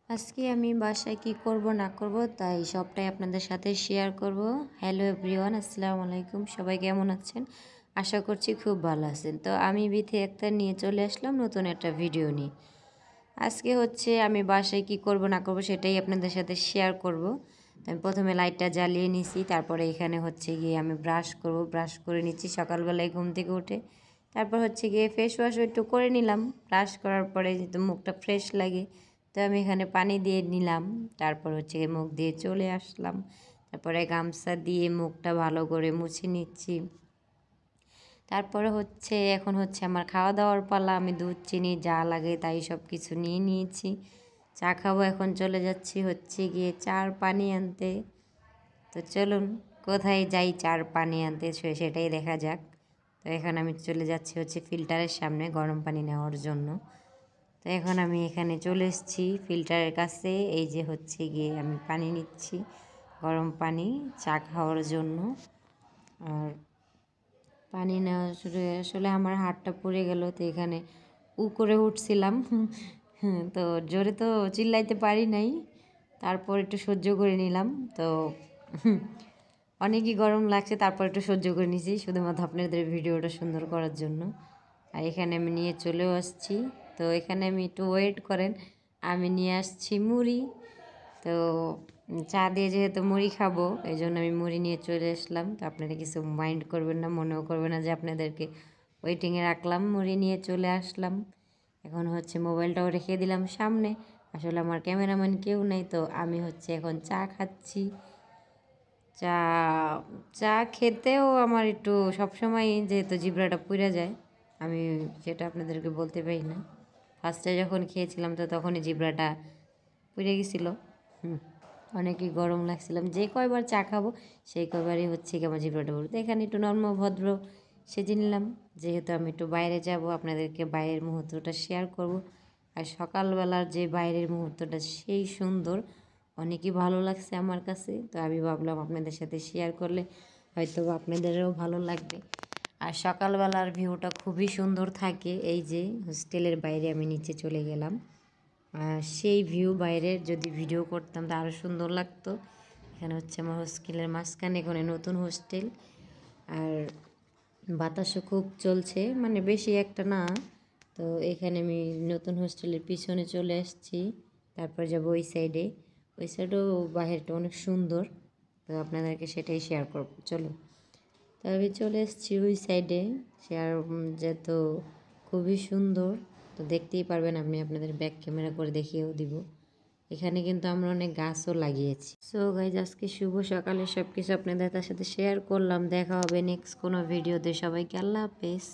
আজকে আমি বাসায় কি করব না করব তাই সবটাই আপনাদের সাথে শেয়ার করব। হ্যালো এভরিওয়ান, আসসালামু আলাইকুম। সবাই কেমন আছেন? আশা করছি খুব ভালো আছেন। তো আমি বিথি একটা নিয়ে চলে আসলাম নতুন একটা ভিডিও নিয়ে। আজকে হচ্ছে আমি বাসায় কি করব না করব সেটাই আপনাদের সাথে শেয়ার করব। তো আমি প্রথমে লাইটটা জ্বালিয়ে নিছি, তারপরে এখানে হচ্ছে গিয়ে আমি ব্রাশ করব। ব্রাশ করে নিচ্ছি সকালবেলায় ঘুম থেকে উঠে। তারপর হচ্ছে গিয়ে ফেস ওয়াশও একটু করে নিলাম। ব্রাশ করার পরে যেহেতু মুখটা ফ্রেশ লাগে, তো আমি এখানে পানি দিয়ে নিলাম। তারপর হচ্ছে গিয়ে মুখ দিয়ে চলে আসলাম। তারপরে গামছা দিয়ে মুখটা ভালো করে মুছে নিচ্ছি। তারপরে হচ্ছে এখন হচ্ছে আমার খাওয়া দাওয়ার পালা। আমি দুধ চিনি যা লাগে তাই সব কিছু নিয়ে নিয়েছি। চা খাবো। এখন চলে যাচ্ছি হচ্ছে গিয়ে চার পানি আনতে। তো চলুন কোথায় যাই চার পানি আনতে সেটাই দেখা যাক। তো এখন আমি চলে যাচ্ছি হচ্ছে ফিল্টারের সামনে গরম পানি নেওয়ার জন্য। তো এখন আমি এখানে চলে এসেছি ফিল্টারের কাছে। এই যে হচ্ছে গিয়ে আমি পানি নিচ্ছি, গরম পানি চা খাওয়ার জন্য। আর পানি নেওয়া আসলে আমার হাতটা পড়ে গেল, তো এখানে করে উঠছিলাম। তো জোরে তো চিল্লাইতে পারি নাই, তারপর একটু সহ্য করে নিলাম। তো অনেকই গরম লাগছে, তারপর একটু সহ্য করে নিয়েছি শুধুমাত্র আপনাদের ভিডিওটা সুন্দর করার জন্য। আর এখানে আমি নিয়ে চলেও আসছি। তো এখানে আমি একটু ওয়েট করেন, আমি নিয়ে আসছি মুড়ি। তো চা দিয়ে যেহেতু মুড়ি খাবো, এই জন্য আমি মুড়ি নিয়ে চলে আসলাম। তো আপনারা কিছু মাইন্ড করবেন না, মনেও করবেন না যে আপনাদেরকে ওয়েটিংয়ে রাখলাম। মুড়ি নিয়ে চলে আসলাম। এখন হচ্ছে মোবাইলটাও রেখে দিলাম সামনে। আসলে আমার ক্যামেরাম্যান কেউ নেই, তো আমি হচ্ছে এখন চা খাচ্ছি। চা চা খেতেও আমার একটু সবসময় যেহেতু জিহ্বাটা পুড়ে যায়, আমি সেটা আপনাদেরকে বলতে পারি না। ফার্স্টে যখন খেয়েছিলাম তো তখনই জিহ্বাটা পুড়ে গেছিলো। অনেকই গরম লাগছিলাম। যে কয়বার চা খাবো সেই কয়বারই হচ্ছে কি আমার জিহ্বাটা পুড়ে। তো এখানে একটু নর্ম ভদ্র সেজে নিলাম, যেহেতু আমি একটু বাইরে যাব, আপনাদেরকে বাইরের মুহূর্তটা শেয়ার করব। আর সকালবেলার যে বাইরের মুহূর্তটা সেই সুন্দর, অনেকই ভালো লাগছে আমার কাছে। তো আমি ভাবলাম আপনাদের সাথে শেয়ার করলে হয়তো আপনাদেরও ভালো লাগবে। আর সকালবেলার ভিউটা খুবই সুন্দর থাকে। এই যে হোস্টেলের বাইরে আমি নিচে চলে গেলাম, সেই ভিউ বাইরের যদি ভিডিও করতাম তা আরও সুন্দর লাগতো। এখানে হচ্ছে আমার হোস্টেলের মাঝখানে এখানে নতুন হোস্টেল, আর বাতাসও খুব চলছে, মানে বেশি একটা না। তো এখানে আমি নতুন হোস্টেলের পিছনে চলে আসছি। তারপর যাবো ওই সাইডে। ওই সাইডেও বাহিরটা অনেক সুন্দর, তো আপনাদেরকে সেটাই শেয়ার করবো। চলো, তো আমি চলে এসেছি ওই সাইডে। শেয়ার যেহেতু খুবই সুন্দর, তো দেখতেই পারবেন। আমি আপনাদের ব্যাক ক্যামেরা করে দেখিয়েও দিব। এখানে কিন্তু আমরা অনেক গাছও লাগিয়েছি। সো গাইজ, আজকে শুভ সকালে সব কিছু আপনাদের তার সাথে শেয়ার করলাম। দেখা হবে নেক্সট কোনো ভিডিওতে। সবাইকে আল্লাহ হাফেজ।